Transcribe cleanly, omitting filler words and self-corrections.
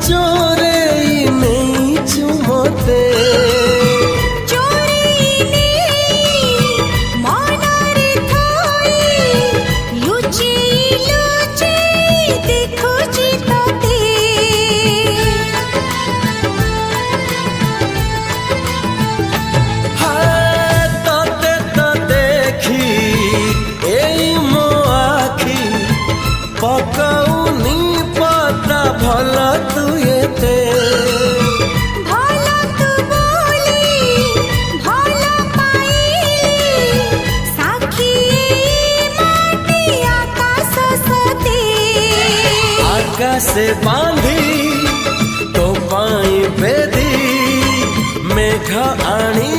चोरे नहीं चुमते पकाउनी पता भला तू येते भला तू बोली भला पाई साखी माटी आकाश सते आकाश बांधी तो पाई बेदी मेघ आनी